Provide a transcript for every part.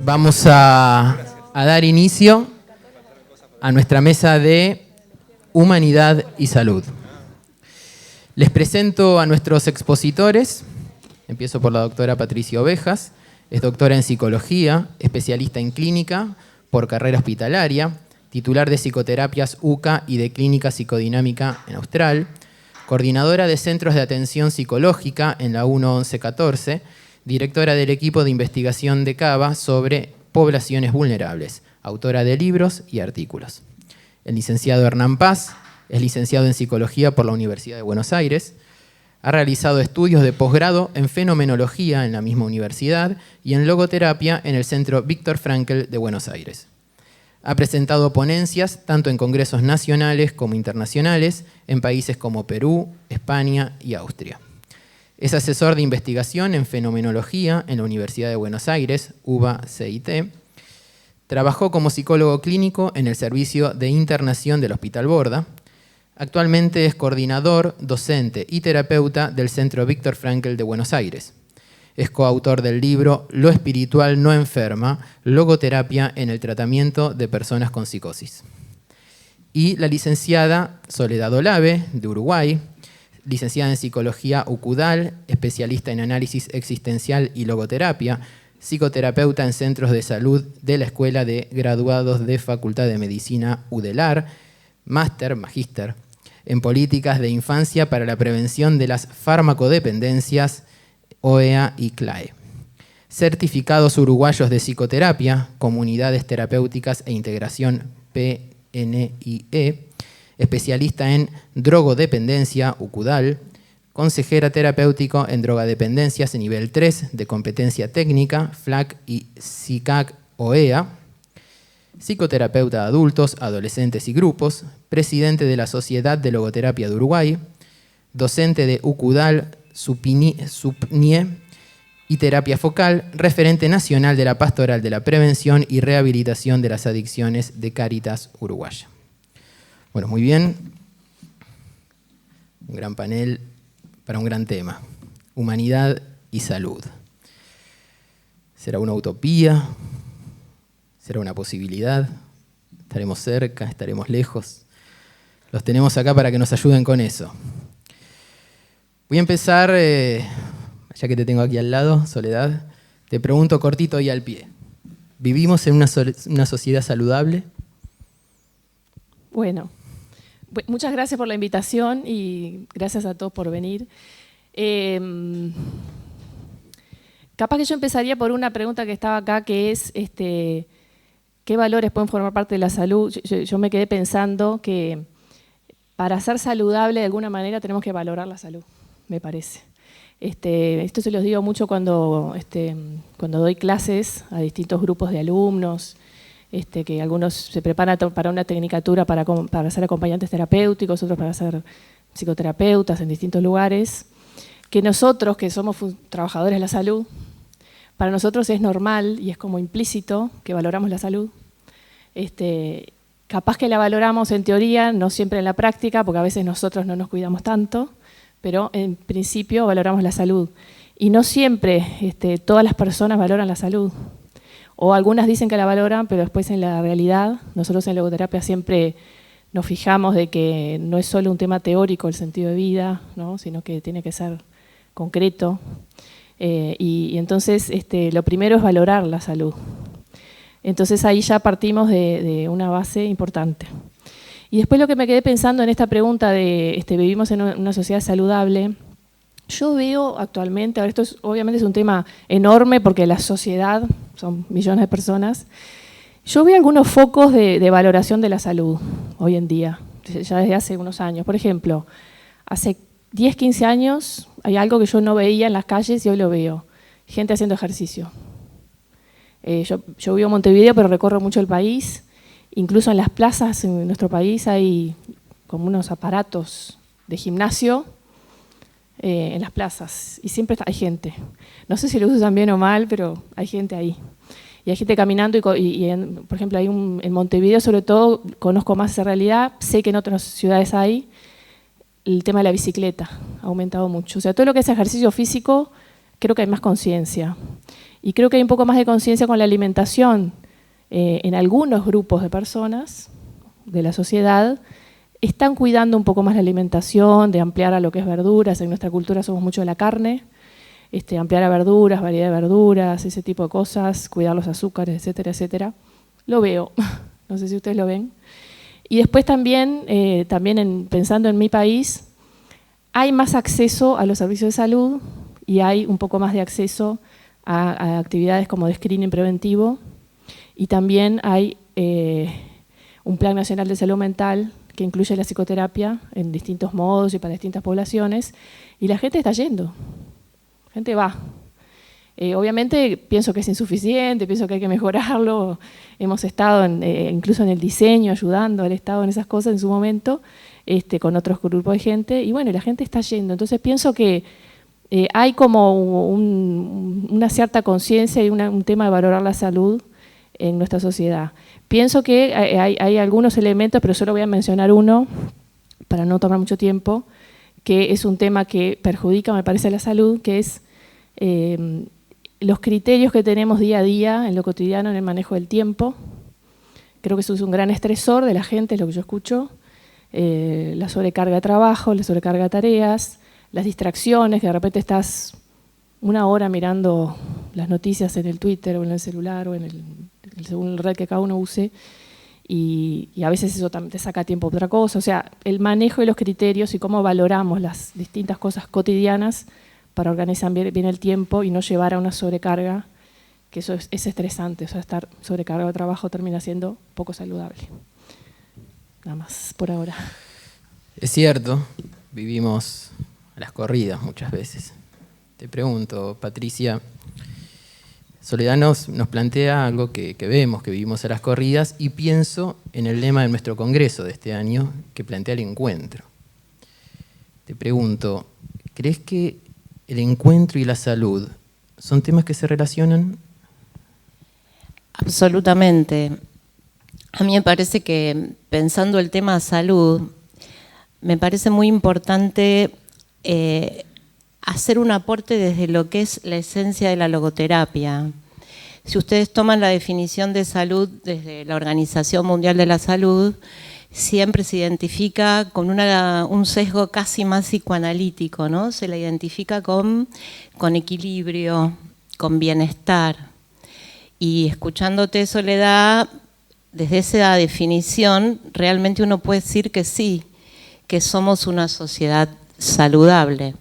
Vamos a dar inicio a nuestra mesa de Humanidad y Salud. Les presento a nuestros expositores. Empiezo por la doctora Patricia Ovejas. Es doctora en Psicología, especialista en Clínica por carrera hospitalaria, titular de Psicoterapias UCA y de Clínica Psicodinámica en Austral, coordinadora de Centros de Atención Psicológica en la 1114, directora del equipo de investigación de CABA sobre poblaciones vulnerables, autora de libros y artículos. El licenciado Hernán Paz es licenciado en Psicología por la Universidad de Buenos Aires, ha realizado estudios de posgrado en Fenomenología en la misma universidad y en Logoterapia en el Centro Viktor Frankl de Buenos Aires. Ha presentado ponencias tanto en congresos nacionales como internacionales en países como Perú, España y Austria. Es asesor de investigación en Fenomenología en la Universidad de Buenos Aires, UBA-CIT. Trabajó como psicólogo clínico en el Servicio de Internación del Hospital Borda. Actualmente es coordinador, docente y terapeuta del Centro Viktor Frankl de Buenos Aires. Es coautor del libro Lo espiritual no enferma, logoterapia en el tratamiento de personas con psicosis. Y la licenciada Soledad Olave, de Uruguay, licenciada en Psicología UCUDAL, especialista en análisis existencial y logoterapia, psicoterapeuta en centros de salud de la Escuela de Graduados de Facultad de Medicina UDELAR, magíster en políticas de infancia para la prevención de las farmacodependencias, OEA y CLAE. Certificados uruguayos de psicoterapia, comunidades terapéuticas e integración PNIE, especialista en drogodependencia UCUDAL, consejera terapéutico en drogadependencias en nivel 3 de competencia técnica, FLAC y SICAC OEA, psicoterapeuta de adultos, adolescentes y grupos, presidente de la Sociedad de Logoterapia de Uruguay, docente de UCUDAL, SUPNIE y terapia focal, referente nacional de la Pastoral de la Prevención y Rehabilitación de las Adicciones de Cáritas Uruguaya. Bueno, muy bien. Un gran panel para un gran tema. Humanidad y salud. ¿Será una utopía? ¿Será una posibilidad? ¿Estaremos cerca? ¿Estaremos lejos? Los tenemos acá para que nos ayuden con eso. Voy a empezar, ya que te tengo aquí al lado, Soledad, te pregunto cortito y al pie. ¿Vivimos en una sociedad saludable? Bueno, muchas gracias por la invitación y gracias a todos por venir. Capaz que yo empezaría por una pregunta que estaba acá, que es ¿qué valores pueden formar parte de la salud? Yo me quedé pensando que para ser saludable de alguna manera tenemos que valorar la salud, me parece. Esto se los digo mucho cuando doy clases a distintos grupos de alumnos, que algunos se preparan para una tecnicatura para ser acompañantes terapéuticos, otros para ser psicoterapeutas en distintos lugares, que nosotros, que somos trabajadores de la salud, para nosotros es normal y es como implícito que valoramos la salud. Capaz que la valoramos en teoría, no siempre en la práctica, porque a veces nosotros no nos cuidamos tanto, pero en principio valoramos la salud. Y no siempre todas las personas valoran la salud. O algunas dicen que la valoran, pero después en la realidad, nosotros en logoterapia siempre nos fijamos de que no es solo un tema teórico el sentido de vida, ¿no? Sino que tiene que ser concreto. Y entonces lo primero es valorar la salud. Entonces ahí ya partimos de una base importante. Y después lo que me quedé pensando en esta pregunta de ¿vivimos en una sociedad saludable? Yo veo actualmente, ahora esto obviamente es un tema enorme porque la sociedad son millones de personas, yo veo algunos focos de valoración de la salud hoy en día, ya desde hace unos años. Por ejemplo, hace 10, 15 años hay algo que yo no veía en las calles y hoy lo veo, gente haciendo ejercicio. Yo vivo en Montevideo, pero recorro mucho el país. Incluso en las plazas en nuestro país hay como unos aparatos de gimnasio en las plazas y siempre hay gente. No sé si lo usan bien o mal, pero hay gente ahí. Y hay gente caminando por ejemplo, en Montevideo sobre todo conozco más esa realidad, sé que en otras ciudades hay, el tema de la bicicleta ha aumentado mucho. O sea, todo lo que es ejercicio físico creo que hay más conciencia. Y creo que hay un poco más de conciencia con la alimentación en algunos grupos de personas de la sociedad. Están cuidando un poco más la alimentación, de ampliar a lo que es verduras. En nuestra cultura somos mucho de la carne. Ampliar a verduras, variedad de verduras, ese tipo de cosas, cuidar los azúcares, etcétera, etcétera. Lo veo, no sé si ustedes lo ven. Y después también, pensando en mi país, hay más acceso a los servicios de salud y hay un poco más de acceso a actividades como de screening preventivo, y también hay un Plan Nacional de Salud Mental que incluye la psicoterapia en distintos modos y para distintas poblaciones, y la gente está yendo. La gente va. Obviamente pienso que es insuficiente, pienso que hay que mejorarlo. Hemos estado incluso en el diseño, ayudando al Estado en esas cosas en su momento, con otros grupos de gente, y bueno, la gente está yendo. Entonces pienso que hay como una cierta conciencia y un tema de valorar la salud en nuestra sociedad. Pienso que hay algunos elementos, pero solo voy a mencionar uno, para no tomar mucho tiempo, que es un tema que perjudica, me parece, a la salud, que es los criterios que tenemos día a día en lo cotidiano en el manejo del tiempo. Creo que eso es un gran estresor de la gente, es lo que yo escucho. La sobrecarga de trabajo, la sobrecarga de tareas, las distracciones, que de repente estás una hora mirando las noticias en el Twitter o en el celular o según el red que cada uno use, y a veces eso también te saca tiempo para otra cosa. O sea, el manejo de los criterios y cómo valoramos las distintas cosas cotidianas para organizar bien el tiempo y no llevar a una sobrecarga, que eso es estresante. O sea, estar sobrecargado de trabajo termina siendo poco saludable. Nada más por ahora. Es cierto, vivimos a las corridas muchas veces. Te pregunto, Patricia, Soledad nos plantea algo que vemos, que vivimos a las corridas, y pienso en el lema de nuestro congreso de este año, que plantea el encuentro. Te pregunto, ¿crees que el encuentro y la salud son temas que se relacionan? Absolutamente. A mí me parece que, pensando el tema salud, me parece muy importante hacer un aporte desde lo que es la esencia de la logoterapia. Si ustedes toman la definición de salud desde la Organización Mundial de la Salud, siempre se identifica con un sesgo casi más psicoanalítico, ¿no? Se la identifica con equilibrio, con bienestar. Y escuchándote, Soledad, desde esa definición, realmente uno puede decir que sí, que somos una sociedad saludable.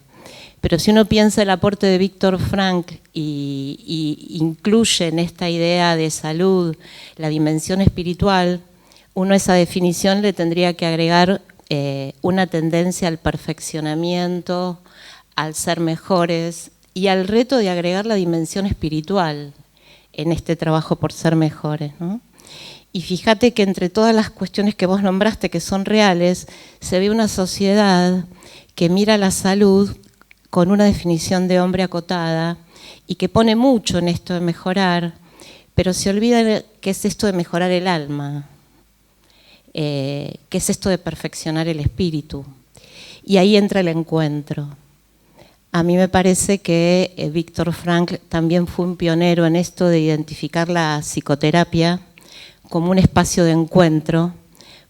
Pero si uno piensa el aporte de Viktor Frankl y incluye en esta idea de salud la dimensión espiritual, uno a esa definición le tendría que agregar una tendencia al perfeccionamiento, al ser mejores y al reto de agregar la dimensión espiritual en este trabajo por ser mejores, ¿no? Y fíjate que entre todas las cuestiones que vos nombraste que son reales, se ve una sociedad que mira la salud con una definición de hombre acotada y que pone mucho en esto de mejorar, pero se olvida que es esto de mejorar el alma, que es esto de perfeccionar el espíritu. Y ahí entra el encuentro. A mí me parece que Viktor Frankl también fue un pionero en esto de identificar la psicoterapia como un espacio de encuentro,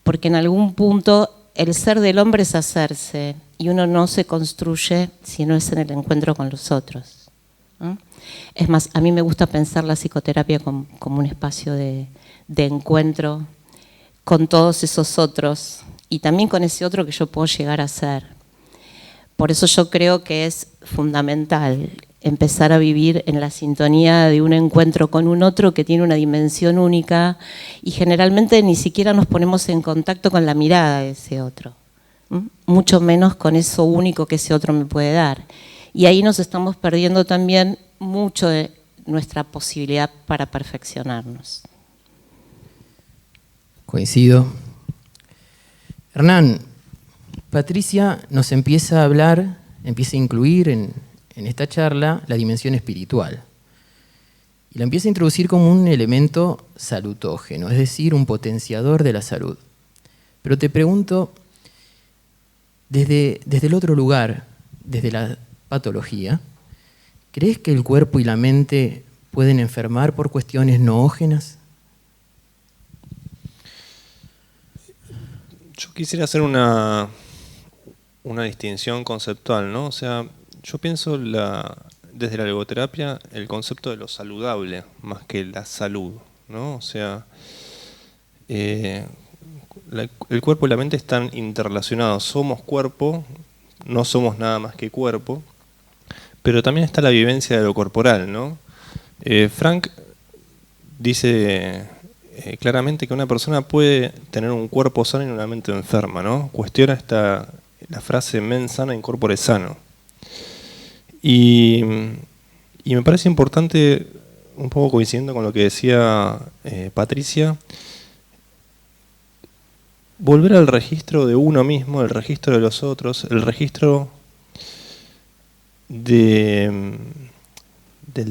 porque en algún punto el ser del hombre es hacerse, y uno no se construye si no es en el encuentro con los otros, ¿no? Es más, a mí me gusta pensar la psicoterapia como un espacio de encuentro con todos esos otros, y también con ese otro que yo puedo llegar a ser. Por eso yo creo que es fundamental empezar a vivir en la sintonía de un encuentro con un otro que tiene una dimensión única, y generalmente ni siquiera nos ponemos en contacto con la mirada de ese otro, mucho menos con eso único que ese otro me puede dar. Y ahí nos estamos perdiendo también mucho de nuestra posibilidad para perfeccionarnos. Coincido. Hernán, Patricia nos empieza a hablar, empieza a incluir en esta charla la dimensión espiritual. Y la empieza a introducir como un elemento salutógeno, es decir, un potenciador de la salud. Pero te pregunto, desde el otro lugar, desde la patología, ¿crees que el cuerpo y la mente pueden enfermar por cuestiones noógenas? Yo quisiera hacer una distinción conceptual, ¿no? O sea, yo pienso desde la logoterapia el concepto de lo saludable más que la salud, ¿no? O sea, el cuerpo y la mente están interrelacionados. Somos cuerpo, no somos nada más que cuerpo, pero también está la vivencia de lo corporal, ¿no? Frank dice claramente que una persona puede tener un cuerpo sano y una mente enferma, ¿no? Cuestiona la frase mens sana in corpore sano. Y me parece importante, un poco coincidiendo con lo que decía Patricia, volver al registro de uno mismo, el registro de los otros, el registro del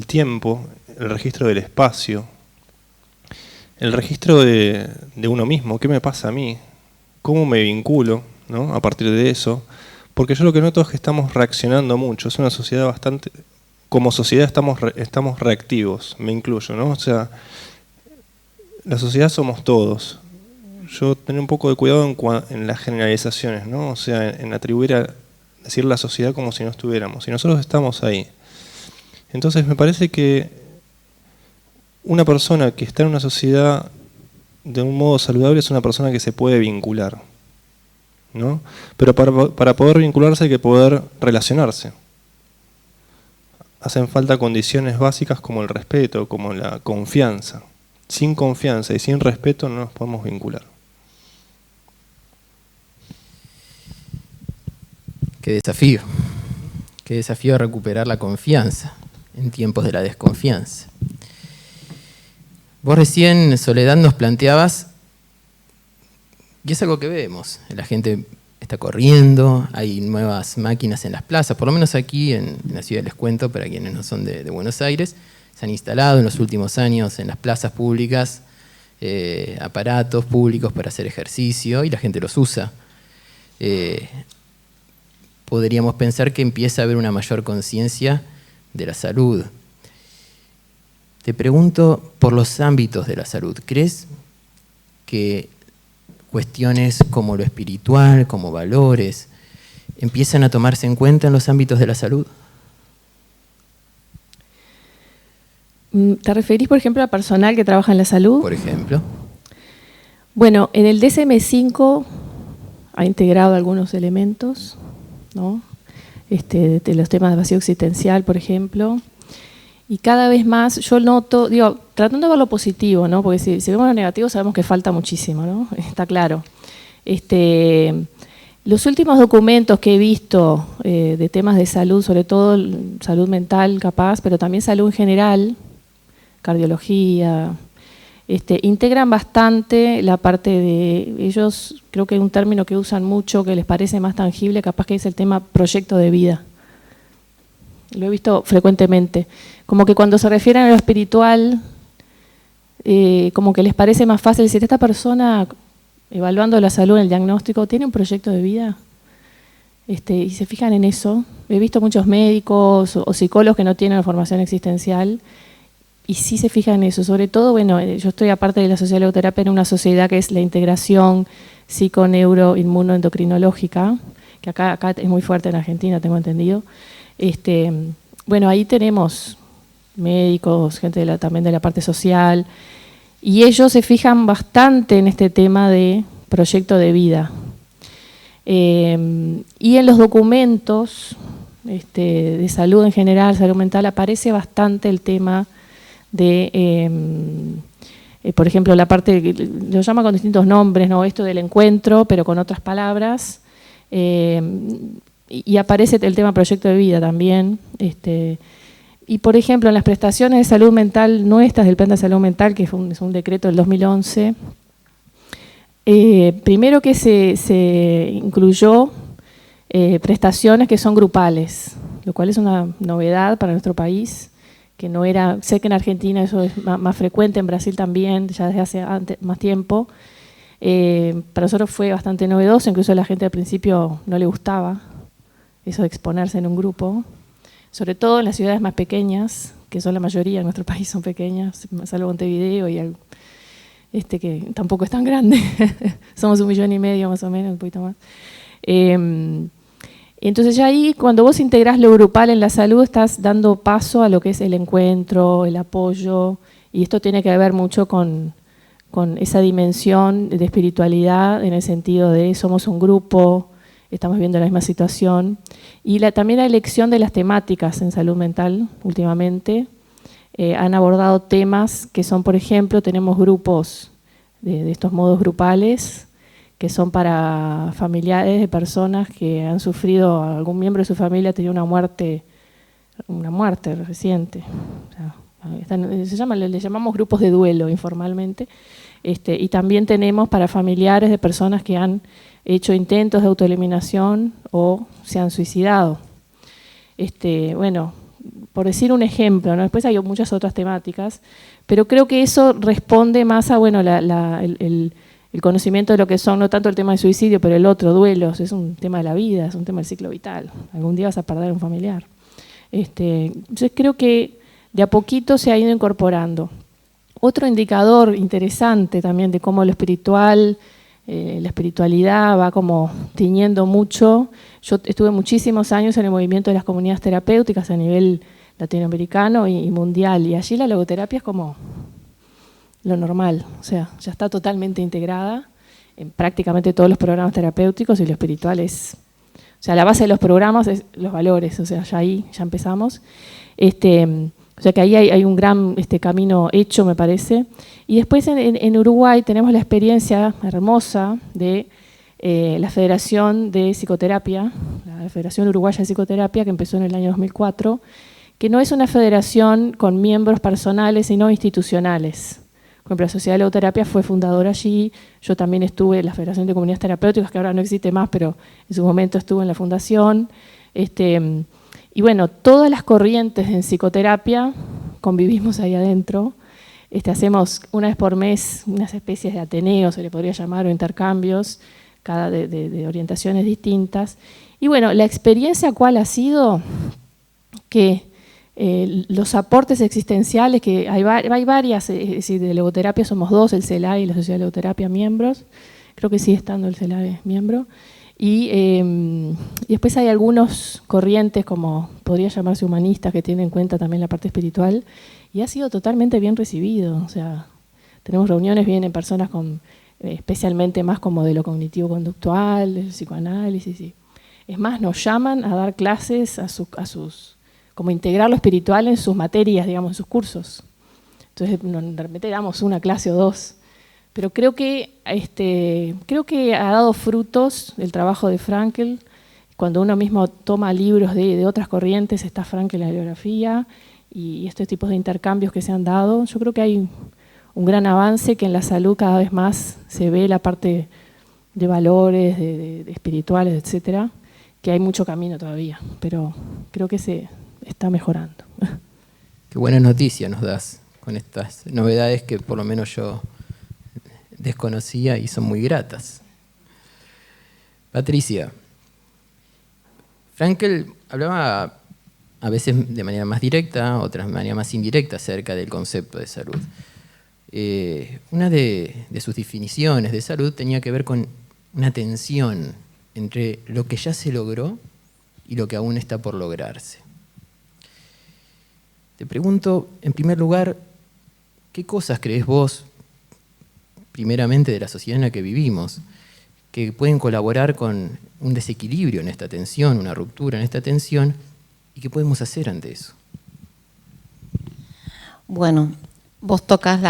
tiempo, el registro del espacio, el registro de uno mismo. ¿Qué me pasa a mí? ¿Cómo me vinculo, ¿no? A partir de eso? Porque yo lo que noto es que estamos reaccionando mucho. Es una sociedad bastante... Como sociedad estamos reactivos, me incluyo, ¿no? O sea, la sociedad somos todos. Yo tengo un poco de cuidado en las generalizaciones, ¿no? O sea, en decir la sociedad como si no estuviéramos. Y nosotros estamos ahí. Entonces me parece que una persona que está en una sociedad de un modo saludable es una persona que se puede vincular, ¿no? Pero para poder vincularse hay que poder relacionarse. Hacen falta condiciones básicas como el respeto, como la confianza. Sin confianza y sin respeto no nos podemos vincular. Qué desafío recuperar la confianza en tiempos de la desconfianza. Vos recién, Soledad, nos planteabas, y es algo que vemos, la gente está corriendo, hay nuevas máquinas en las plazas, por lo menos aquí en la ciudad, les cuento, para quienes no son de Buenos Aires, se han instalado en los últimos años en las plazas públicas aparatos públicos para hacer ejercicio y la gente los usa. Podríamos pensar que empieza a haber una mayor conciencia de la salud. Te pregunto por los ámbitos de la salud. ¿Crees que cuestiones como lo espiritual, como valores, empiezan a tomarse en cuenta en los ámbitos de la salud? ¿Te referís, por ejemplo, a personal que trabaja en la salud? Por ejemplo. Bueno, en el DSM-5 ha integrado algunos elementos, ¿no? De los temas de vacío existencial, por ejemplo. Y cada vez más yo noto, tratando de ver lo positivo, ¿no? Porque si vemos lo negativo sabemos que falta muchísimo, ¿no? Está claro. Los últimos documentos que he visto de temas de salud, sobre todo salud mental capaz, pero también salud en general, cardiología, integran bastante la parte de ellos, creo que hay un término que usan mucho que les parece más tangible, capaz que es el tema proyecto de vida. Lo he visto frecuentemente. Como que cuando se refieren a lo espiritual, como que les parece más fácil decir, esta persona, evaluando la salud en el diagnóstico, ¿tiene un proyecto de vida? Y se fijan en eso. He visto muchos médicos o psicólogos que no tienen la formación existencial y sí se fijan en eso. Sobre todo, bueno, yo estoy aparte de la sociedad de la logoterapia en una sociedad que es la integración psico-neuro-inmunoendocrinológica, que acá es muy fuerte en Argentina, tengo entendido. Bueno, ahí tenemos médicos, gente también de la parte social, y ellos se fijan bastante en este tema de proyecto de vida. Y en los documentos de salud en general, salud mental, aparece bastante el tema de, por ejemplo, la parte, lo llama con distintos nombres, ¿no? Esto del encuentro, pero con otras palabras. Y aparece el tema proyecto de vida también. Y por ejemplo, en las prestaciones de salud mental nuestras del Plan de Salud Mental, que es un decreto del 2011, primero que se incluyó prestaciones que son grupales, lo cual es una novedad para nuestro país, que no era, sé que en Argentina eso es más frecuente, en Brasil también, ya desde hace más tiempo. Para nosotros fue bastante novedoso, incluso a la gente al principio no le gustaba eso de exponerse en un grupo, sobre todo en las ciudades más pequeñas, que son la mayoría en nuestro país, son pequeñas, salvo Montevideo y que tampoco es tan grande. Somos 1,5 millones más o menos, un poquito más. Entonces ya ahí, cuando vos integrás lo grupal en la salud, estás dando paso a lo que es el encuentro, el apoyo, y esto tiene que ver mucho con esa dimensión de espiritualidad, en el sentido de somos un grupo, estamos viendo la misma situación, y también la elección de las temáticas en salud mental últimamente. Han abordado temas que son, por ejemplo, tenemos grupos de estos modos grupales, que son para familiares de personas que han sufrido, algún miembro de su familia ha tenido una muerte reciente. O sea, le llamamos grupos de duelo informalmente, y también tenemos para familiares de personas que han hecho intentos de autoeliminación o se han suicidado. Bueno, por decir un ejemplo, ¿no? Después hay muchas otras temáticas, pero creo que eso responde más a el conocimiento de lo que son, no tanto el tema de suicidio, pero el otro, duelos, es un tema de la vida, es un tema del ciclo vital. Algún día vas a perder un familiar. Entonces creo que de a poquito se ha ido incorporando. Otro indicador interesante también de cómo lo espiritual, la espiritualidad va como tiñendo mucho. Yo estuve muchísimos años en el movimiento de las comunidades terapéuticas a nivel latinoamericano y mundial, y allí la logoterapia es como lo normal, o sea, ya está totalmente integrada en prácticamente todos los programas terapéuticos, y lo espiritual es, o sea, la base de los programas es los valores, o sea, ya ahí ya empezamos. O sea que ahí hay un gran camino hecho, me parece. Y después en Uruguay tenemos la experiencia hermosa de la Federación de Psicoterapia, la Federación Uruguaya de Psicoterapia, que empezó en el año 2004, que no es una federación con miembros personales, sino institucionales. Por ejemplo, la Sociedad de Logoterapia fue fundadora allí. Yo también estuve en la Federación de Comunidades Terapéuticas, que ahora no existe más, pero en su momento estuve en la fundación. Y bueno, todas las corrientes en psicoterapia convivimos ahí adentro. Hacemos una vez por mes unas especies de ateneos, se le podría llamar, o intercambios, de orientaciones distintas. Y bueno, la experiencia cuál ha sido que los aportes existenciales, que hay varias, es decir, de logoterapia somos 2, el CELAE y la Sociedad de Logoterapia miembros, creo que sigue estando el CELAE miembro, y después hay algunos corrientes, como podría llamarse humanistas, que tienen en cuenta también la parte espiritual, y ha sido totalmente bien recibido. O sea, tenemos reuniones, vienen personas especialmente más como de lo cognitivo-conductual, del psicoanálisis, y es más, nos llaman a dar clases como integrar lo espiritual en sus materias, digamos, en sus cursos. Entonces, de repente damos una clase o 2. Pero creo que ha dado frutos el trabajo de Frankl. Cuando uno mismo toma libros de otras corrientes, está Frankl en la bibliografía, y estos tipos de intercambios que se han dado. Yo creo que hay un gran avance, que en la salud cada vez más se ve la parte de valores, de espirituales, etcétera, que hay mucho camino todavía, pero creo que se está mejorando. Qué buena noticia nos das con estas novedades que por lo menos yo desconocía y son muy gratas. Patricia, Frankl hablaba a veces de manera más directa, otras de manera más indirecta acerca del concepto de salud. Una de sus definiciones de salud tenía que ver con una tensión entre lo que ya se logró y lo que aún está por lograrse. Te pregunto, en primer lugar, ¿qué cosas crees vos, primeramente de la sociedad en la que vivimos, que pueden colaborar con un desequilibrio en esta tensión, una ruptura en esta tensión, y qué podemos hacer ante eso? Bueno, vos tocas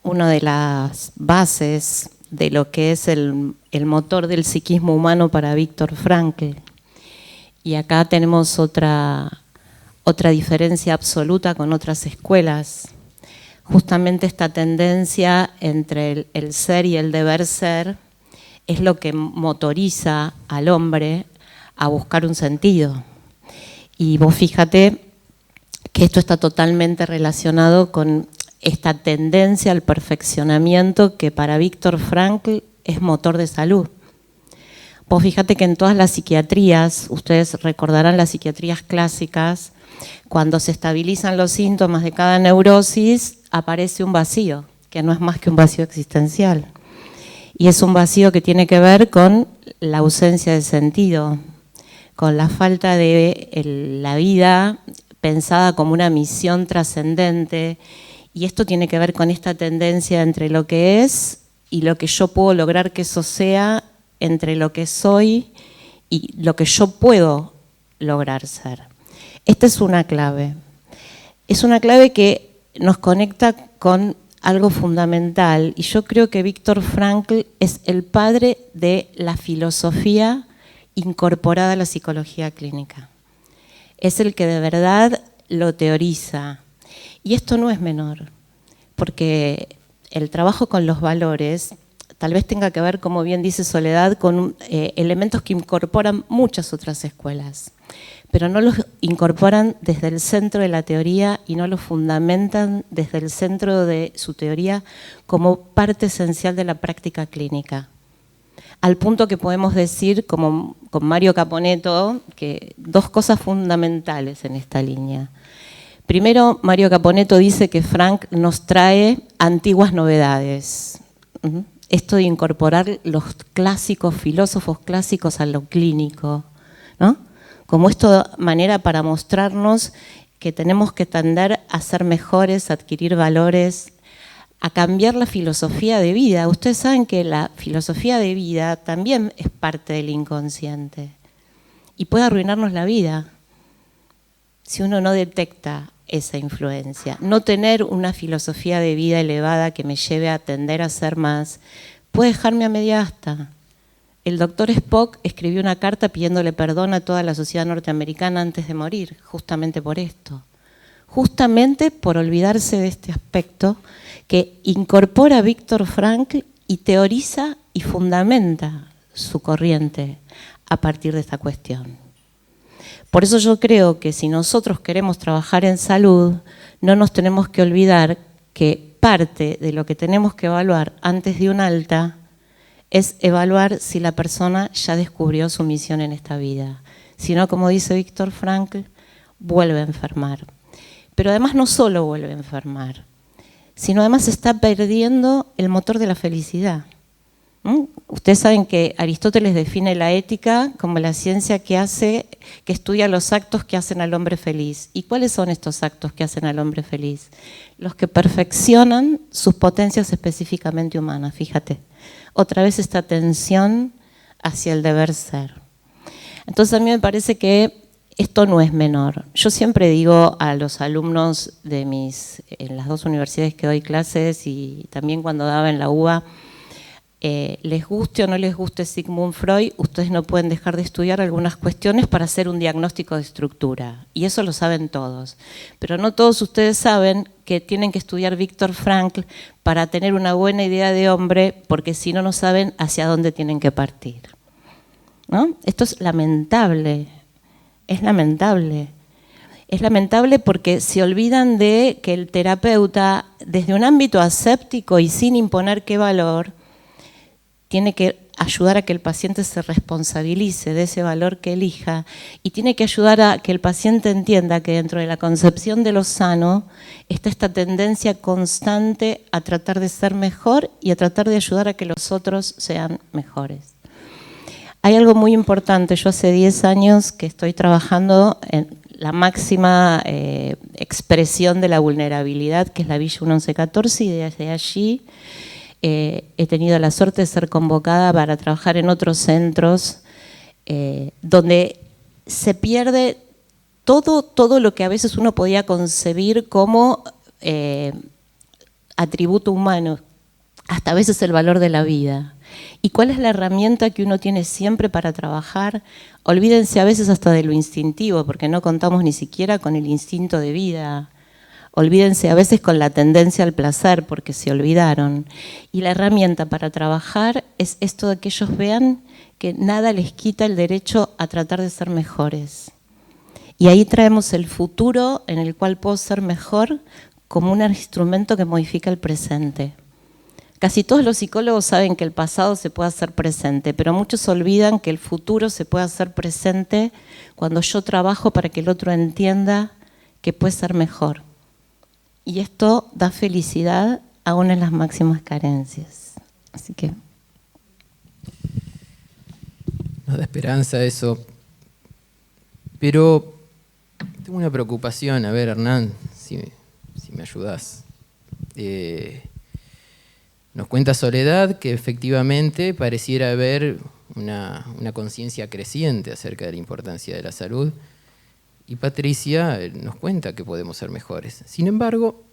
una de las bases de lo que es el motor del psiquismo humano para Viktor Frankl. Y acá tenemos otra diferencia absoluta con otras escuelas. Justamente esta tendencia entre el ser y el deber ser es lo que motoriza al hombre a buscar un sentido. Y vos fíjate que esto está totalmente relacionado con esta tendencia al perfeccionamiento que para Viktor Frankl es motor de salud. Vos fíjate que en todas las psiquiatrías, ustedes recordarán las psiquiatrías clásicas, cuando se estabilizan los síntomas de cada neurosis, aparece un vacío, que no es más que un vacío existencial. Y es un vacío que tiene que ver con la ausencia de sentido, con la falta de la vida pensada como una misión trascendente. Y esto tiene que ver con esta tendencia entre lo que es y lo que yo puedo lograr que eso sea, entre lo que soy y lo que yo puedo lograr ser. Esta es una clave. Es una clave que nos conecta con algo fundamental, y yo creo que Viktor Frankl es el padre de la filosofía incorporada a la psicología clínica. Es el que de verdad lo teoriza. Y esto no es menor, porque el trabajo con los valores tal vez tenga que ver, como bien dice Soledad, con elementos que incorporan muchas otras escuelas, pero no los incorporan desde el centro de la teoría y no los fundamentan desde el centro de su teoría como parte esencial de la práctica clínica. Al punto que podemos decir, como con Mario Caponetto, que dos cosas fundamentales en esta línea. Primero, Mario Caponetto dice que Frank nos trae antiguas novedades. Esto de incorporar los clásicos, filósofos clásicos a lo clínico, ¿no? Como esta manera para mostrarnos que tenemos que tender a ser mejores, a adquirir valores, a cambiar la filosofía de vida. Ustedes saben que la filosofía de vida también es parte del inconsciente y puede arruinarnos la vida si uno no detecta esa influencia. No tener una filosofía de vida elevada que me lleve a tender a ser más puede dejarme a media asta. El doctor Spock escribió una carta pidiéndole perdón a toda la sociedad norteamericana antes de morir, justamente por esto. Justamente por olvidarse de este aspecto que incorpora Viktor Frankl y teoriza y fundamenta su corriente a partir de esta cuestión. Por eso yo creo que si nosotros queremos trabajar en salud, no nos tenemos que olvidar que parte de lo que tenemos que evaluar antes de un alta es evaluar si la persona ya descubrió su misión en esta vida. Si no, como dice Viktor Frankl, vuelve a enfermar. Pero además no solo vuelve a enfermar, sino además está perdiendo el motor de la felicidad. Ustedes saben que Aristóteles define la ética como la ciencia que estudia los actos que hacen al hombre feliz. ¿Y cuáles son estos actos que hacen al hombre feliz? Los que perfeccionan sus potencias específicamente humanas, fíjate. Otra vez esta tensión hacia el deber ser. Entonces a mí me parece que esto no es menor. Yo siempre digo a los alumnos en las dos universidades que doy clases y también cuando daba en la UBA, les guste o no les guste Sigmund Freud, ustedes no pueden dejar de estudiar algunas cuestiones para hacer un diagnóstico de estructura. Y eso lo saben todos. Pero no todos ustedes saben que tienen que estudiar Viktor Frankl para tener una buena idea de hombre, porque si no, no saben hacia dónde tienen que partir, ¿no? Esto es lamentable. Es lamentable. Es lamentable porque se olvidan de que el terapeuta, desde un ámbito aséptico y sin imponer qué valor, tiene que ayudar a que el paciente se responsabilice de ese valor que elija y tiene que ayudar a que el paciente entienda que dentro de la concepción de lo sano está esta tendencia constante a tratar de ser mejor y a tratar de ayudar a que los otros sean mejores. Hay algo muy importante. Yo hace 10 años que estoy trabajando en la máxima expresión de la vulnerabilidad, que es la Villa 1114, y desde allí he tenido la suerte de ser convocada para trabajar en otros centros donde se pierde todo lo que a veces uno podía concebir como atributo humano, hasta a veces el valor de la vida. ¿Y cuál es la herramienta que uno tiene siempre para trabajar? Olvídense a veces hasta de lo instintivo, porque no contamos ni siquiera con el instinto de vida. Olvídense a veces con la tendencia al placer, porque se olvidaron. Y la herramienta para trabajar es esto de que ellos vean que nada les quita el derecho a tratar de ser mejores. Y ahí traemos el futuro en el cual puedo ser mejor como un instrumento que modifica el presente. Casi todos los psicólogos saben que el pasado se puede hacer presente, pero muchos olvidan que el futuro se puede hacer presente cuando yo trabajo para que el otro entienda que puede ser mejor. Y esto da felicidad aún en las máximas carencias. Así que... Nos da esperanza eso. Pero tengo una preocupación. A ver, Hernán, si me ayudás. Nos cuenta Soledad que efectivamente pareciera haber una conciencia creciente acerca de la importancia de la salud. Y Patricia nos cuenta que podemos ser mejores. Sin embargo,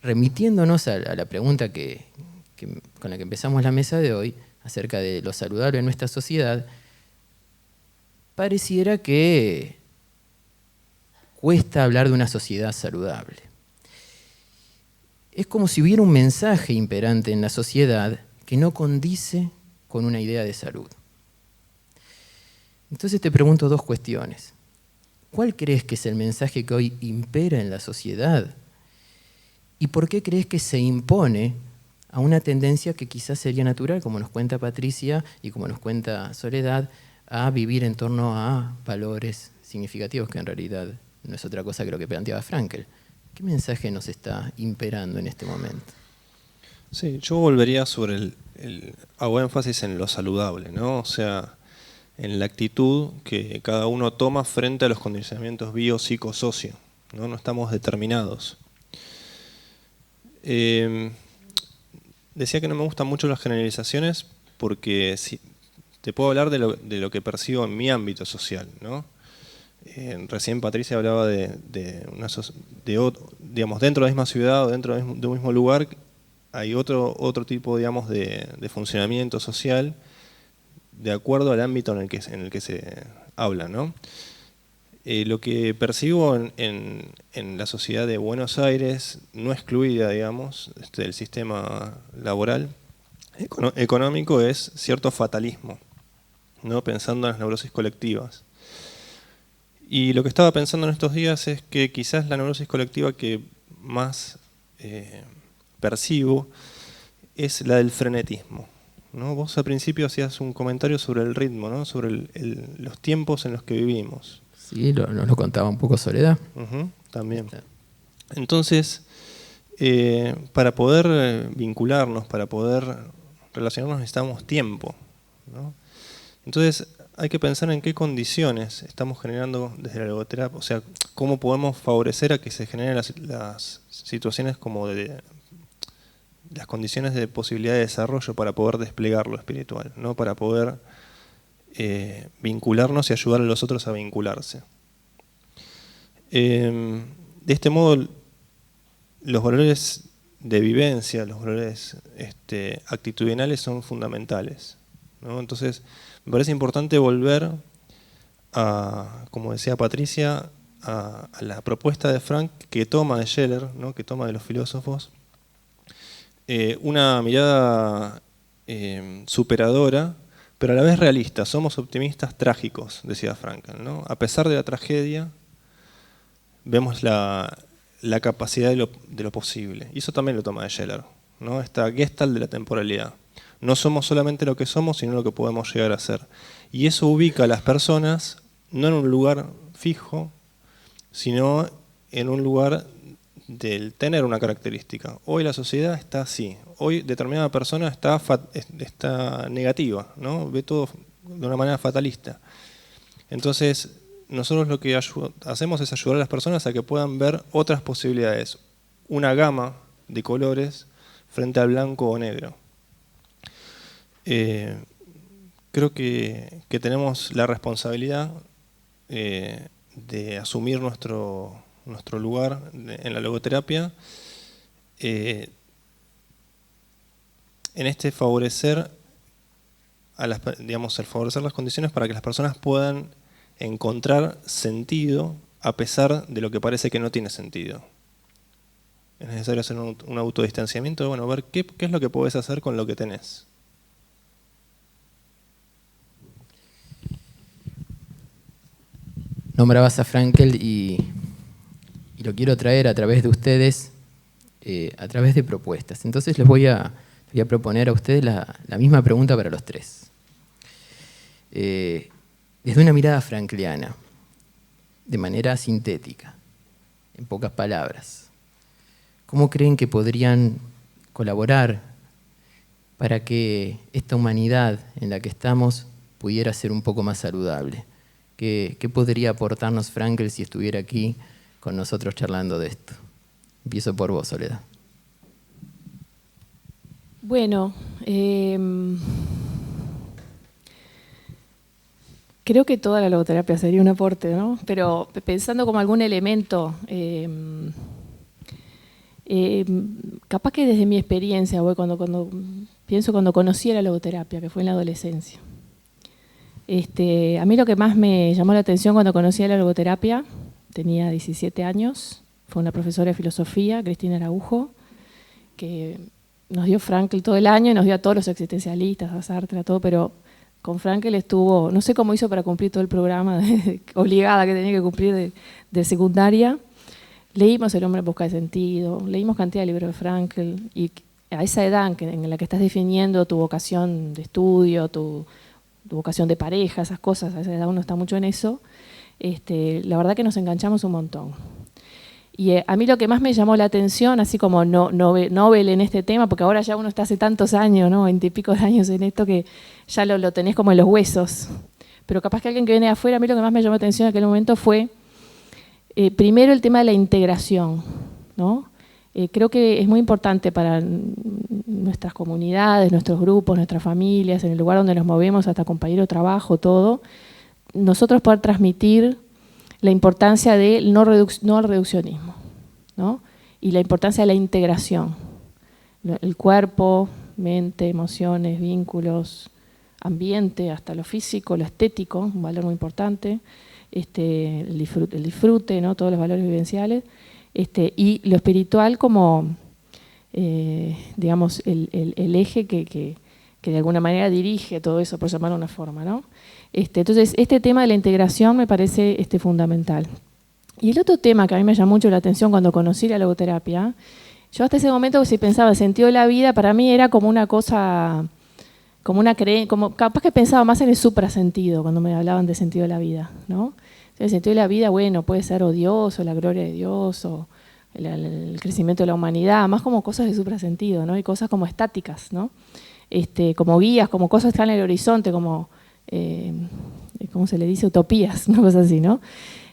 remitiéndonos a la pregunta con la que empezamos la mesa de hoy, acerca de lo saludable en nuestra sociedad, pareciera que cuesta hablar de una sociedad saludable. Es como si hubiera un mensaje imperante en la sociedad que no condice con una idea de salud. Entonces te pregunto dos cuestiones. ¿Cuál crees que es el mensaje que hoy impera en la sociedad? ¿Y por qué crees que se impone a una tendencia que quizás sería natural, como nos cuenta Patricia y como nos cuenta Soledad, a vivir en torno a valores significativos, que en realidad no es otra cosa que lo que planteaba Frankl? ¿Qué mensaje nos está imperando en este momento? Sí, yo volvería sobre hago énfasis en lo saludable, ¿no? O sea, en la actitud que cada uno toma frente a los condicionamientos bio, psico, socio, ¿no? No estamos determinados. Decía que no me gustan mucho las generalizaciones porque te puedo hablar de lo que percibo en mi ámbito social, ¿no? Recién Patricia hablaba digamos, dentro de la misma ciudad o dentro de un mismo lugar hay otro tipo, digamos, de funcionamiento social de acuerdo al ámbito en el que se habla, ¿no? Lo que percibo en la sociedad de Buenos Aires, no excluida, digamos, del sistema laboral, económico, es cierto fatalismo, ¿no? Pensando en las neurosis colectivas. Y lo que estaba pensando en estos días es que quizás la neurosis colectiva que más percibo es la del frenetismo, ¿no? Vos al principio hacías un comentario sobre el ritmo, ¿no? Sobre los tiempos en los que vivimos. Sí, nos lo contaba un poco Soledad. También. Entonces, para poder vincularnos, para poder relacionarnos necesitamos tiempo, ¿no? Entonces hay que pensar en qué condiciones estamos generando desde la logoterapia, o sea, cómo podemos favorecer a que se generen las situaciones como de las condiciones de posibilidad de desarrollo para poder desplegar lo espiritual, ¿no? Para poder vincularnos y ayudar a los otros a vincularse. De este modo, los valores de vivencia, los valores actitudinales son fundamentales, ¿no? Entonces, me parece importante volver a, como decía Patricia, a la propuesta de Frank que toma de Scheller, ¿no? Que toma de los filósofos, una mirada superadora, pero a la vez realista. Somos optimistas trágicos, decía Frankl, ¿no? A pesar de la tragedia, vemos la capacidad de lo posible. Y eso también lo toma de Scheller, ¿no? Esta Gestalt de la temporalidad. No somos solamente lo que somos, sino lo que podemos llegar a ser. Y eso ubica a las personas no en un lugar fijo, sino en un lugar del tener una característica. Hoy la sociedad está así. Hoy determinada persona está negativa, ¿no? Ve todo de una manera fatalista. Entonces, nosotros lo que hacemos es ayudar a las personas a que puedan ver otras posibilidades. Una gama de colores frente al blanco o negro. Creo que tenemos la responsabilidad de asumir nuestro lugar en la logoterapia en favorecer favorecer las condiciones para que las personas puedan encontrar sentido a pesar de lo que parece que no tiene sentido. Es necesario hacer un autodistanciamiento, bueno, ver qué es lo que podés hacer con lo que tenés. Nombrabas a Frankl y lo quiero traer a través de ustedes a través de propuestas. Entonces les voy a proponer a ustedes la misma pregunta para los tres. Desde una mirada frankliana, de manera sintética, en pocas palabras, ¿cómo creen que podrían colaborar para que esta humanidad en la que estamos pudiera ser un poco más saludable? ¿Qué podría aportarnos Frankl si estuviera aquí con nosotros charlando de esto? Empiezo por vos, Soledad. Bueno, creo que toda la logoterapia sería un aporte, ¿no? Pero pensando como algún elemento, capaz que desde mi experiencia, cuando conocí la logoterapia, que fue en la adolescencia. A mí lo que más me llamó la atención cuando conocí la logoterapia, tenía 17 años, fue una profesora de filosofía, Cristina Araujo, que nos dio Frankl todo el año y nos dio a todos los existencialistas, a Sartre, a todo, pero con Frankl estuvo, no sé cómo hizo para cumplir todo el programa obligada que tenía que cumplir de secundaria. Leímos El hombre en busca de sentido, leímos cantidad de libros de Frankl, y a esa edad en la que estás definiendo tu vocación de estudio, tu vocación de pareja, esas cosas, a esa edad uno está mucho en eso, la verdad que nos enganchamos un montón. Y a mí lo que más me llamó la atención, así como Nobel en este tema, porque ahora ya uno está hace tantos años, ¿no? 20 y pico de años en esto, que ya lo tenés como en los huesos. Pero capaz que alguien que viene de afuera, a mí lo que más me llamó la atención en aquel momento fue, primero, el tema de la integración, ¿no? Creo que es muy importante para nuestras comunidades, nuestros grupos, nuestras familias, en el lugar donde nos movemos, hasta compañero de trabajo, todo, nosotros poder transmitir la importancia del no al reduccionismo, ¿no? Y la importancia de la integración. El cuerpo, mente, emociones, vínculos, ambiente, hasta lo físico, lo estético, un valor muy importante, el disfrute, ¿no? Todos los valores vivenciales, y lo espiritual como, digamos, el eje que de alguna manera dirige todo eso, por llamarlo de una forma, ¿no? Entonces, este tema de la integración me parece fundamental. Y el otro tema que a mí me llamó mucho la atención cuando conocí la logoterapia, yo hasta ese momento, si pensaba el sentido de la vida, para mí era como una cosa, capaz que pensaba más en el suprasentido cuando me hablaban de sentido de la vida, ¿no? El sentido de la vida, bueno, puede ser Dios, o la gloria de Dios, o el crecimiento de la humanidad, más como cosas de suprasentido, ¿no? Y cosas como estáticas, ¿no? Como guías, como cosas que están en el horizonte, como, ¿cómo se le dice? Utopías, una cosa así, ¿no?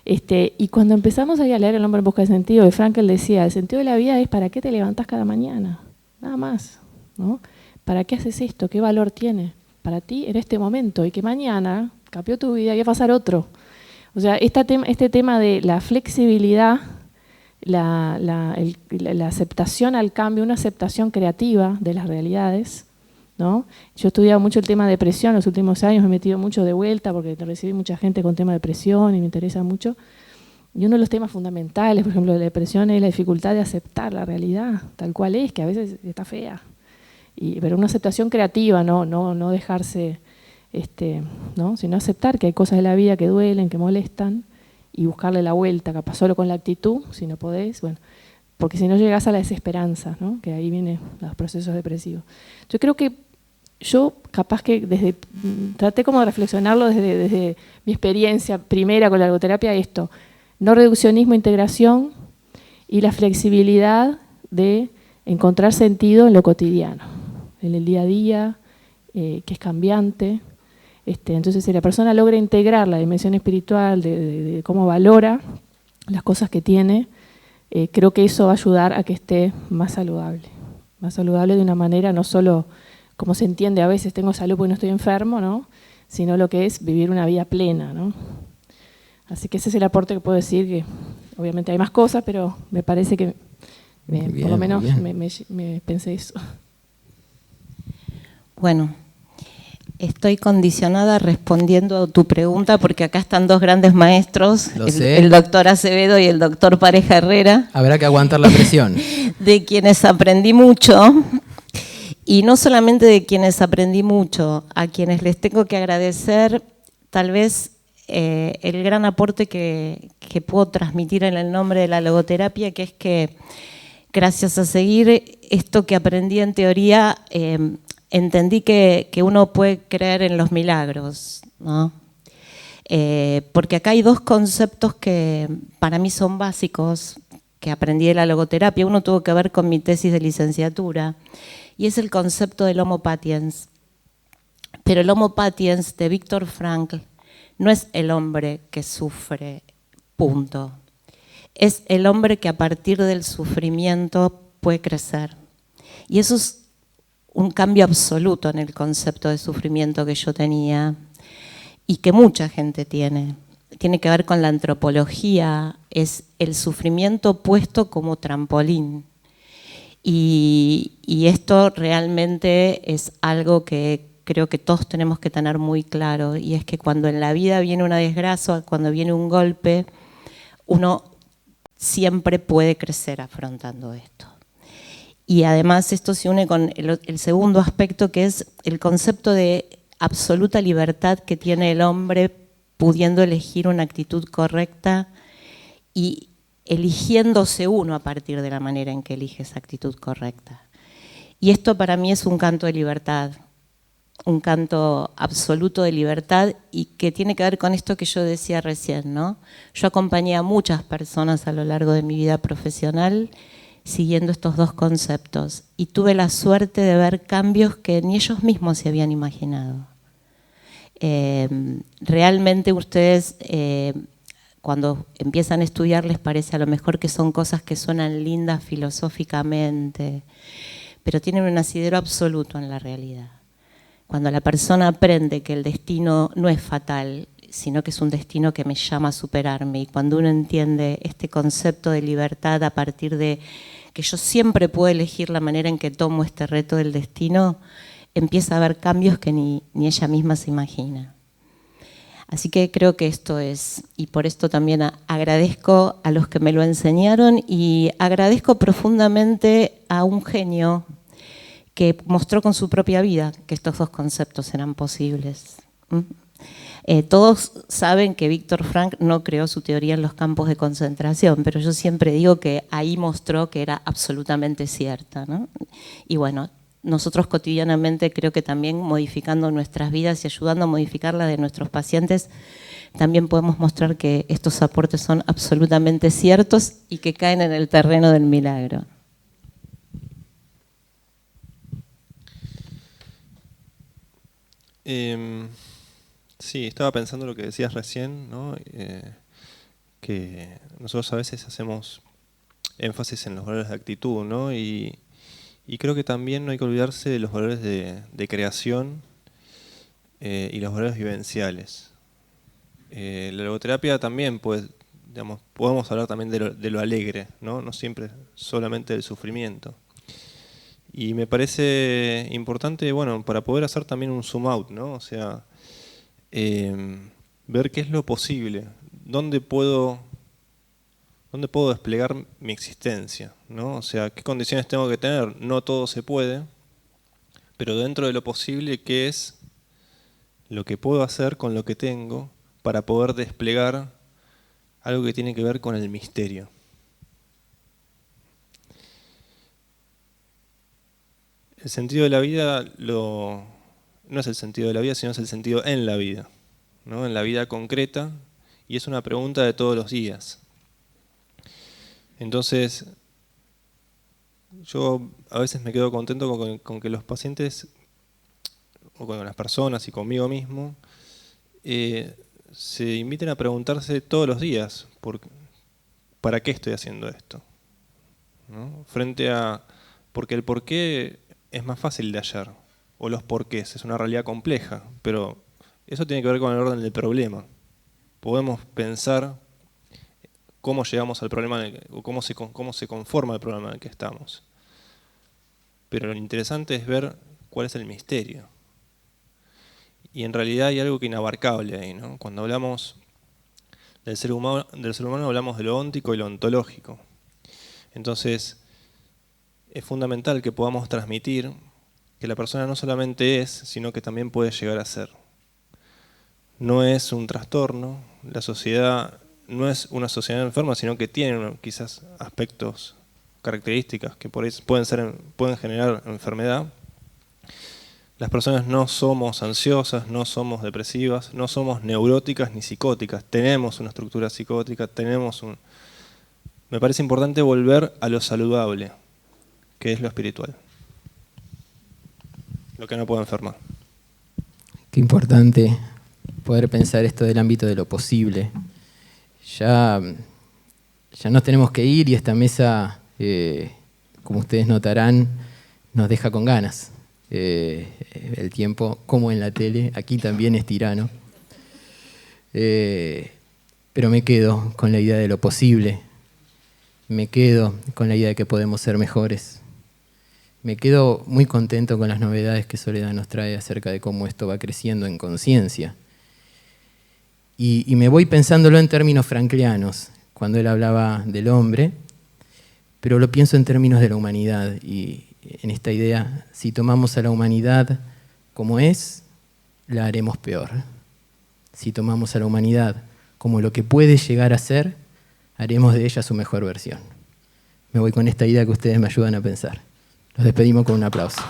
Y cuando empezamos ahí a leer El hombre en busca de sentido, y Frankl decía, el sentido de la vida es para qué te levantás cada mañana, nada más, ¿no? ¿Para qué haces esto? ¿Qué valor tiene para ti en este momento? Y que mañana cambió tu vida y va a pasar otro. O sea, este tema de la flexibilidad, la aceptación al cambio, una aceptación creativa de las realidades, ¿no? Yo he estudiado mucho el tema de depresión en los últimos años, me he metido mucho de vuelta porque recibí mucha gente con tema de depresión y me interesa mucho. Y uno de los temas fundamentales, por ejemplo, de la depresión es la dificultad de aceptar la realidad tal cual es, que a veces está fea. Pero una aceptación creativa, no dejarse, ¿no? Sino aceptar que hay cosas de la vida que duelen, que molestan, y buscarle la vuelta, capaz solo con la actitud, si no podés, bueno, porque si no llegás a la desesperanza, ¿no? Que ahí vienen los procesos depresivos. Yo creo que capaz que traté como de reflexionarlo desde mi experiencia primera con la logoterapia, no reduccionismo, integración, y la flexibilidad de encontrar sentido en lo cotidiano, en el día a día, que es cambiante. Entonces, si la persona logra integrar la dimensión espiritual de cómo valora las cosas que tiene, creo que eso va a ayudar a que esté más saludable de una manera no solo como se entiende a veces, tengo salud porque no estoy enfermo, ¿no? Sino lo que es vivir una vida plena, ¿no? Así que ese es el aporte que puedo decir, que obviamente hay más cosas, pero me parece que por lo menos me pensé eso. Bueno, estoy condicionada respondiendo a tu pregunta porque acá están dos grandes maestros, el doctor Acevedo y el doctor Pareja Herrera. Habrá que aguantar la presión. De quienes aprendí mucho, y no solamente de quienes aprendí mucho, a quienes les tengo que agradecer tal vez el gran aporte que puedo transmitir en el nombre de la logoterapia, que es que gracias a seguir esto que aprendí en teoría, entendí que uno puede creer en los milagros, ¿no? Porque acá hay dos conceptos que para mí son básicos, que aprendí de la logoterapia. Uno tuvo que ver con mi tesis de licenciatura, y es el concepto del Homo patiens. Pero el Homo patiens de Viktor Frankl no es el hombre que sufre, punto. Es el hombre que a partir del sufrimiento puede crecer. Y eso es un cambio absoluto en el concepto de sufrimiento que yo tenía y que mucha gente tiene. Tiene que ver con la antropología, es el sufrimiento puesto como trampolín. Y esto realmente es algo que creo que todos tenemos que tener muy claro, y es que cuando en la vida viene una desgracia, cuando viene un golpe, uno siempre puede crecer afrontando esto. Y además esto se une con el segundo aspecto, que es el concepto de absoluta libertad que tiene el hombre pudiendo elegir una actitud correcta y eligiéndose uno a partir de la manera en que elige esa actitud correcta. Y esto para mí es un canto de libertad, un canto absoluto de libertad, y que tiene que ver con esto que yo decía recién, ¿no? Yo acompañé a muchas personas a lo largo de mi vida profesional siguiendo estos dos conceptos, y tuve la suerte de ver cambios que ni ellos mismos se habían imaginado. Realmente ustedes, cuando empiezan a estudiar, les parece a lo mejor que son cosas que suenan lindas filosóficamente, pero tienen un asidero absoluto en la realidad. Cuando la persona aprende que el destino no es fatal, sino que es un destino que me llama a superarme, y cuando uno entiende este concepto de libertad a partir de que yo siempre puedo elegir la manera en que tomo este reto del destino, empieza a haber cambios que ni ella misma se imagina. Así que creo que esto es, y por esto también agradezco a los que me lo enseñaron, y agradezco profundamente a un genio que mostró con su propia vida que estos dos conceptos eran posibles. Todos saben que Viktor Frankl no creó su teoría en los campos de concentración, pero yo siempre digo que ahí mostró que era absolutamente cierta, ¿no? Y bueno, nosotros cotidianamente creo que también modificando nuestras vidas y ayudando a modificar las de nuestros pacientes, también podemos mostrar que estos aportes son absolutamente ciertos y que caen en el terreno del milagro. Sí, estaba pensando lo que decías recién, ¿no? Que nosotros a veces hacemos énfasis en los valores de actitud, ¿no? Y creo que también no hay que olvidarse de los valores de creación y los valores vivenciales. La logoterapia también podemos hablar también de lo alegre, ¿no? No siempre solamente del sufrimiento. Y me parece importante, bueno, para poder hacer también un zoom out, ¿no? O sea, ver qué es lo posible, dónde puedo desplegar mi existencia, ¿no? O sea, qué condiciones tengo que tener. No todo se puede, pero dentro de lo posible, ¿qué es lo que puedo hacer con lo que tengo para poder desplegar algo que tiene que ver con el misterio? El sentido de la vida no es el sentido de la vida, sino es el sentido en la vida, ¿no? En la vida concreta, y es una pregunta de todos los días. Entonces, yo a veces me quedo contento con que los pacientes, o con las personas y conmigo mismo, se inviten a preguntarse todos los días, ¿para qué estoy haciendo esto? ¿No? Porque el por qué es más fácil de hallar, o los porqués, es una realidad compleja, pero eso tiene que ver con el orden del problema. Podemos pensar cómo llegamos al problema, o cómo se conforma el problema en el que estamos. Pero lo interesante es ver cuál es el misterio. Y en realidad hay algo que inabarcable ahí, ¿no? Cuando hablamos del ser humano hablamos de lo óntico y lo ontológico. Entonces, es fundamental que podamos transmitir que la persona no solamente es, sino que también puede llegar a ser. No es un trastorno, la sociedad no es una sociedad enferma, sino que tiene quizás aspectos características que por ahí pueden generar enfermedad. Las personas no somos ansiosas, no somos depresivas, no somos neuróticas ni psicóticas. Tenemos una estructura psicótica, Me parece importante volver a lo saludable, que es lo espiritual. Lo que no puede enfermar. Qué importante poder pensar esto del ámbito de lo posible. Ya nos tenemos que ir y esta mesa, como ustedes notarán, nos deja con ganas. El tiempo, como en la tele, aquí también es tirano. Pero me quedo con la idea de lo posible. Me quedo con la idea de que podemos ser mejores. Me quedo muy contento con las novedades que Soledad nos trae acerca de cómo esto va creciendo en conciencia. Y me voy pensándolo en términos franklianos, cuando él hablaba del hombre, pero lo pienso en términos de la humanidad. Y en esta idea, si tomamos a la humanidad como es, la haremos peor. Si tomamos a la humanidad como lo que puede llegar a ser, haremos de ella su mejor versión. Me voy con esta idea que ustedes me ayudan a pensar. Los despedimos con un aplauso.